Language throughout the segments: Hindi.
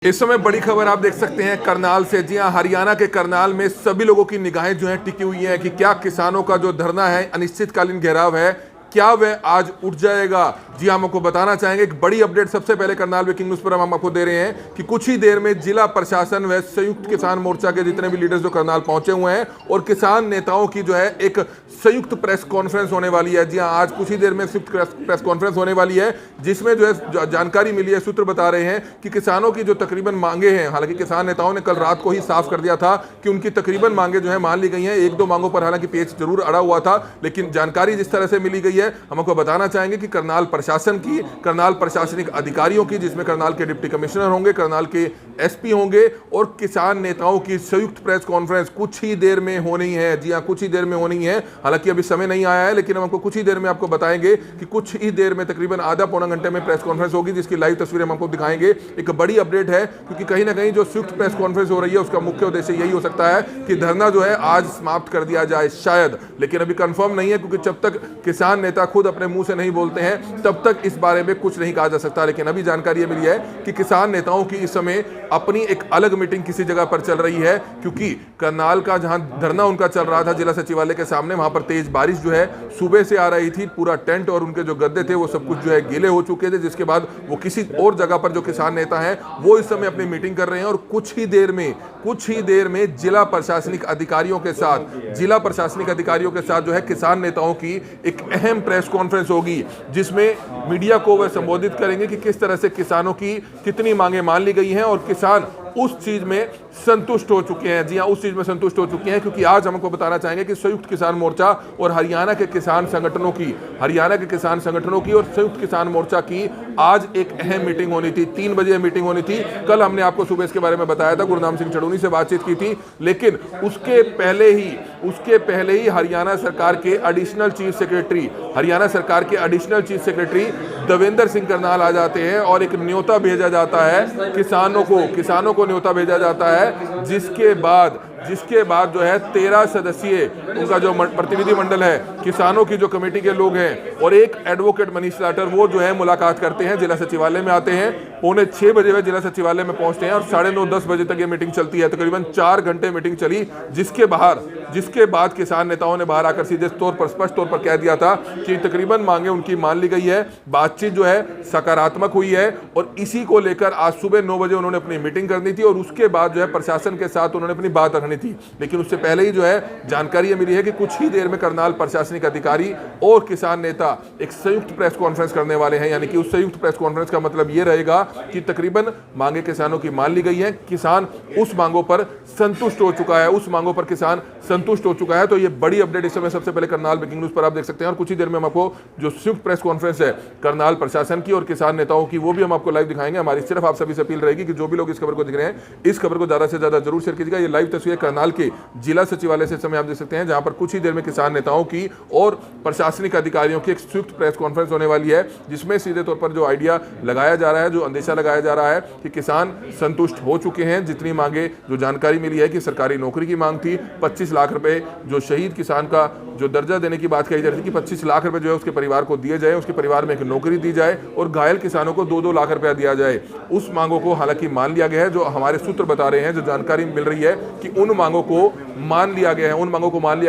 इस समय बड़ी खबर आप देख सकते हैं करनाल से। जी हां, हरियाणा के करनाल में सभी लोगों की निगाहें जो हैं टिकी हुई हैं कि क्या किसानों का जो धरना है, अनिश्चितकालीन घेराव है, क्या वह आज उठ जाएगा। जी हम आपको बताना चाहेंगे एक बड़ी अपडेट सबसे पहले करनाल ब्रेकिंग न्यूज पर हम आपको दे रहे हैं कि कुछ ही देर में जिला प्रशासन व संयुक्त किसान मोर्चा के जितने भी लीडर्स जो करनाल पहुंचे हुए हैं और किसान नेताओं की जो है एक संयुक्त प्रेस कॉन्फ्रेंस होने वाली है। जी हाँ, आज कुछ ही देर में संयुक्त प्रेस कॉन्फ्रेंस होने वाली है जिसमें जो है जानकारी मिली है, सूत्र बता रहे हैं कि किसानों की जो तकरीबन मांगे हैं, हालांकि किसान नेताओं ने कल रात को ही साफ कर दिया था कि उनकी तकरीबन मांगे जो है मान ली गई हैं। एक दो मांगों पर हालांकि पेच जरूर अड़ा हुआ था, लेकिन जानकारी जिस तरह से मिली गई है हम आपको बताना चाहेंगे कि करनाल प्रशासन की, करनाल प्रशासनिक अधिकारियों की, जिसमें करनाल के डिप्टी कमिश्नर होंगे, करनाल के एसपी होंगे और किसान नेताओं की संयुक्त प्रेस कॉन्फ्रेंस कुछ ही देर में होनी है। जी हां, कुछ ही देर में होनी है। हालांकि अभी समय नहीं आया है, लेकिन हम आपको कुछ ही देर में आपको बताएंगे कि कुछ ही देर में तकरीबन आधा पौना घंटे में प्रेस कॉन्फ्रेंस होगी, जिसकी लाइव तस्वीरें हम आपको दिखाएंगे। एक बड़ी अपडेट है क्योंकि कहीं ना कहीं जो संयुक्त प्रेस कॉन्फ्रेंस हो रही है उसका मुख्य उद्देश्य यही हो सकता है कि धरना जो है आज समाप्त कर दिया जाए शायद, लेकिन अभी कंफर्म नहीं है क्योंकि जब तक किसान नेता खुद अपने मुंह से नहीं बोलते हैं तब तक इस बारे में कुछ नहीं कहा जा सकता। लेकिन अभी जानकारी मिली है कि किसान नेताओं की इस समय अपनी एक अलग मीटिंग किसी जगह पर चल रही है, क्योंकि करनाल का जहां धरना उनका चल रहा था जिला सचिवालय के सामने, वहां पर तेज बारिश जो है सुबह से आ रही थी। पूरा टेंट और उनके जो गद्दे थे वो सब कुछ जो है गीले हो चुके थे, जिसके बाद वो किसी और जगह पर जो किसान नेता हैं वो इस समय अपनी मीटिंग कर रहे हैं और कुछ ही देर में जिला प्रशासनिक अधिकारियों के साथ जो है किसान नेताओं की एक अहम प्रेस कॉन्फ्रेंस होगी, जिसमें मीडिया को वह संबोधित करेंगे कि किस तरह से किसानों की कितनी मांगे मान ली गई हैं और किसान उस चीज में संतुष्ट हो चुके हैं। जी हां, उस चीज में संतुष्ट हो चुके हैं क्योंकि आज हमको बताना चाहेंगे कि संयुक्त किसान मोर्चा और हरियाणा के किसान संगठनों की और संयुक्त किसान मोर्चा की आज एक अहम मीटिंग होनी थी। 3 बजे मीटिंग होनी थी। कल हमने आपको सुबह इसके बारे में बताया था, गुरनाम सिंह चड़ूनी से बातचीत की थी, लेकिन उसके पहले ही हरियाणा सरकार के additional chief secretary Devendra Singh Karnal आ जाते हैं और एक न्योता भेजा जाता है किसानों को न्योता भेजा जाता है, जिसके बाद जो है 13 सदस्यीय उनका जो प्रतिनिधि मंडल है, किसानों की जो कमेटी के लोग हैं और एक एडवोकेट मनीष लाटर, वो जो है मुलाकात करते हैं, जिला सचिवालय में आते हैं। 6:45 बजे वे जिला सचिवालय में पहुंचते हैं और 9:30-10 बजे तक ये मीटिंग चलती है। तकरीबन 4 घंटे मीटिंग चली, जिसके बाद किसान नेताओं ने बाहर आकर सीधे स्पष्ट तौर पर कह दिया था कि तकरीबन मांगे उनकी मान ली गई है। बातचीत जो है सकारात्मक हुई है और इसी को लेकर आज सुबह 9 बजे उन्होंने अपनी मीटिंग करनी थी और उसके बाद जो है प्रशासन के साथ उन्होंने अपनी बात रखनी थी। लेकिन उससे पहले ही जो है जानकारी मिली है कि कुछ ही देर में करनाल प्रशासनिक अधिकारी और किसान नेता एक संयुक्त प्रेस कॉन्फ्रेंस करने वाले हैं। यानी कि उस संयुक्त प्रेस कॉन्फ्रेंस का मतलब यह रहेगा कि तकरीबन मांगे किसानों की मान ली गई है, किसान उस मांगों पर संतुष्ट हो चुका है। तो ये बड़ी अपडेट इस समय सबसे पहले करनाल ब्रेकिंग न्यूज पर आप देख सकते हैं और कुछ ही देर में हम आपको जो संयुक्त प्रेस कॉन्फ्रेंस है करनाल प्रशासन की और किसान नेताओं की, वो भी हम आपको लाइव दिखाएंगे। हमारी सिर्फ आप सभी से अपील रहेगी कि जो भी लोग इस खबर को देख रहे हैं, इस खबर को ज्यादा से ज्यादा जरूर शेयर कीजिएगा। ये लाइव तस्वीर करनाल के जिला सचिवालय से समय आप देख सकते हैं, जहां पर कुछ ही देर में किसान नेताओं की और प्रशासनिक अधिकारियों की एक संयुक्त प्रेस कॉन्फ्रेंस होने वाली है, जिसमें सीधे तौर पर जो आइडिया लगाया जा रहा है, जो अंदेशा लगाया जा रहा है कि किसान संतुष्ट हो चुके हैं। जितनी मांगे, जो जानकारी मिली है कि सरकारी नौकरी की मांग थी, 25 लाख रुपए जो शहीद किसान का जो दर्जा देने की बात कही जा रही थी कि 25 लाख रुपए जो है उसके परिवार को दिए जाए, उसके परिवार में एक नौकरी दी जाए और घायल किसानों को 2-2 लाख रुपया दिया जाए। उस मांगों को हालांकि मान लिया गया है। जो हमारे सूत्र बता रहे हैं, जो जानकारी मिल रही है कि उन मांगों को मान लिया गया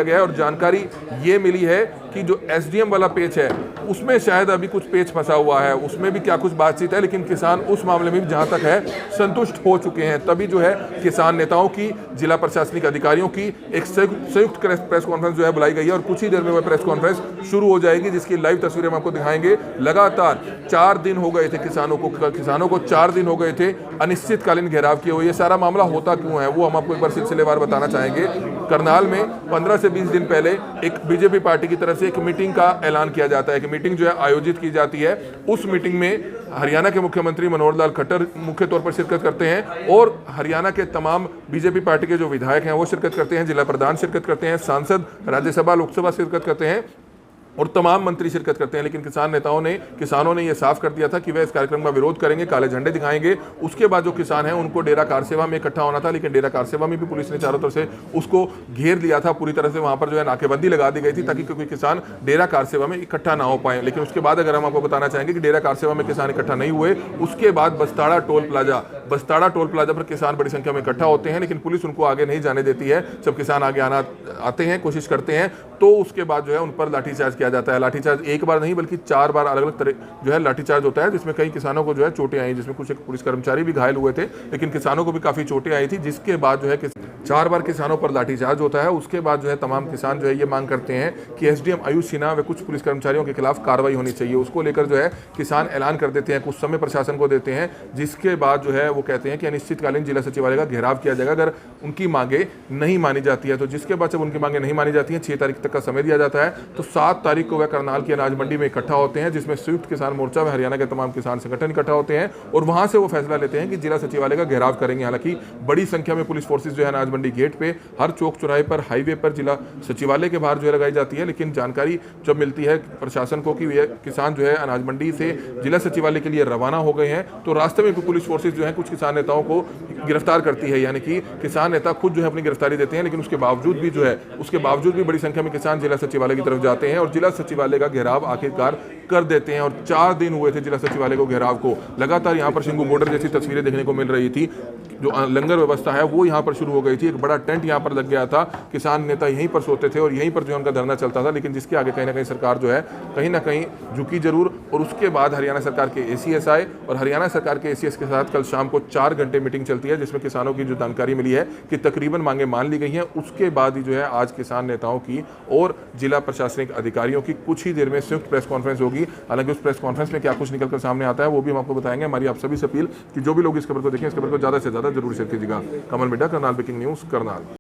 है और जानकारी ये मिली है कि जो एसडीएम वाला पेच है उसमें शायद अभी कुछ पेच फंसा हुआ है, उसमें भी क्या कुछ बातचीत है, लेकिन किसान उस मामले में भी जहां तक है संतुष्ट हो चुके हैं। तभी जो है किसान नेताओं की, जिला प्रशासनिक अधिकारियों की एक संयुक्त प्रेस कॉन्फ्रेंस जो है बुलाई गई है और कुछ ही देर में वह प्रेस कॉन्फ्रेंस शुरू हो जाएगी, जिसकी लाइव तस्वीरें हम आपको दिखाएंगे। लगातार 4 दिन हो गए थे किसानों को 4 दिन हो गए थे अनिश्चितकालीन घेराव किए हुए। ये सारा मामला होता क्यों है वो हम आपको एक बार सिलसिलेवार बताना चाहेंगे। करनाल में 15 से 20 दिन पहले एक बीजेपी पार्टी की तरफ से एक मीटिंग का ऐलान किया जाता है कि मीटिंग जो है आयोजित की जाती है। उस मीटिंग में हरियाणा के मुख्यमंत्री मनोहर लाल खट्टर मुख्य तौर पर शिरकत करते हैं और हरियाणा के तमाम बीजेपी पार्टी के जो विधायक हैं वो शिरकत करते हैं, जिला प्रधान शिरकत करते हैं, सांसद राज्यसभा लोकसभा शिरकत करते हैं और तमाम मंत्री शिरकत करते हैं। लेकिन किसानों ने यह साफ कर दिया था कि वह इस कार्यक्रम का विरोध करेंगे, काले झंडे दिखाएंगे। उसके बाद जो किसान हैं उनको डेरा कारसेवा में इकट्ठा होना था, लेकिन डेरा कारसेवा में भी पुलिस ने चारों तरफ से उसको घेर लिया था। पूरी तरह से वहां पर जो है नाकेबंदी लगा दी गई थी ताकि कोई किसान डेरा कारसेवा में इकट्ठा ना हो पाए। लेकिन उसके बाद अगर हम आपको बताना चाहेंगे कि डेरा कारसेवा में किसान इकट्ठा नहीं हुए, उसके बाद Bastara toll plaza Bastara toll plaza पर किसान बड़ी संख्या में इकट्ठा होते हैं, लेकिन पुलिस उनको आगे नहीं जाने देती है। जब किसान आगे आते हैं, कोशिश करते हैं, तो उसके बाद जो है उन पर लाठीचार्ज किया जाता है। लाठीचार्ज एक बार नहीं बल्कि 4 बार अलग अलग तरह जो है लाठीचार्ज होता है, जिसमें कई किसानों को जो है चोटें आई, जिसमें कुछ पुलिस कर्मचारी भी घायल हुए थे, लेकिन किसानों को भी काफी चोटें आई थी। जिसके बाद जो है 4 बार किसानों पर लाठीचार्ज होता है। उसके बाद जो है तमाम किसान जो है ये मांग करते हैं कि एसडीएम आयुष सिन्हा व कुछ पुलिस कर्मचारियों के खिलाफ कार्रवाई होनी चाहिए। उसको लेकर जो है किसान ऐलान कर देते हैं, कुछ समय प्रशासन को देते हैं, जिसके बाद जो है वो कहते हैं कि अनिश्चितकालीन जिला सचिवालय का घेराव किया जाएगा अगर उनकी मांगे नहीं मानी जाती है। तो जिसके बाद जब उनकी मांगे नहीं मानी जाती हैं, 6 तारीख तक का समय दिया जाता है, तो 7 तारीख को वह करनाल की अनाज मंडी में इकट्ठा होते हैं, जिसमें संयुक्त किसान मोर्चा व हरियाणा के तमाम किसान संगठन इकट्ठा होते हैं और वहां से वो फैसला लेते हैं कि जिला सचिवालय का घेराव करेंगे। हालांकि बड़ी संख्या में पुलिस फोर्सेज जो है अनाज मंडी गेट पे, हर चौक चौराहे पर, हाईवे पर जिला सचिवालय के बाहर जो है लगाई जाती है। लेकिन जानकारी जब मिलती है प्रशासन को कि ये किसान जो है अनाज मंडी से जिला सचिवालय के लिए रवाना हो गए हैं, तो रास्ते में पुलिस फोर्सेज जो है कुछ किसान नेताओं को गिरफ्तार करती है, यानी कि किसान नेता खुद जो है अपनी गिरफ्तारी देते हैं। लेकिन उसके बावजूद भी बड़ी संख्या में किसान जिला सचिवालय की तरफ जाते हैं और जिला सचिवालय का घेराव आखिरकार कर देते हैं। और 4 दिन हुए थे जिला सचिवालय को घेराव को। लगातार यहाँ पर शिंगू बॉर्डर जैसी तस्वीरें देखने को मिल रही थी। जो लंगर व्यवस्था है वो यहाँ पर शुरू हो गई थी। एक बड़ा टेंट यहाँ पर लग गया था, किसान नेता यहीं पर सोते थे और यहीं पर जो उनका धरना चलता था। लेकिन जिसके आगे कहीं ना कहीं सरकार जो है कहीं ना कहीं झुकी जरूर। और उसके बाद हरियाणा सरकार के एसीएस आए और हरियाणा सरकार के एसीएस के साथ कल शाम को 4 घंटे मीटिंग चलती है, जिसमें किसानों की जो जानकारी मिली है कि तकरीबन मांगे मान ली गई हैं। उसके बाद ही जो है आज किसान नेताओं की और जिला प्रशासनिक अधिकारियों की कुछ ही देर में संयुक्त प्रेस कॉन्फ्रेंस होगी। हालांकि उस प्रेस कॉन्फ्रेंस में क्या कुछ निकलकर सामने आता है वो भी हम आपको बताएंगे। हमारी आप सभी से अपील कि जो भी लोग इस खबर को देखें, इस खबर को ज़्यादा से ज़्यादा जरूर शेयर कीजिएगा। Kamal media, Karnal breaking news, Karnal.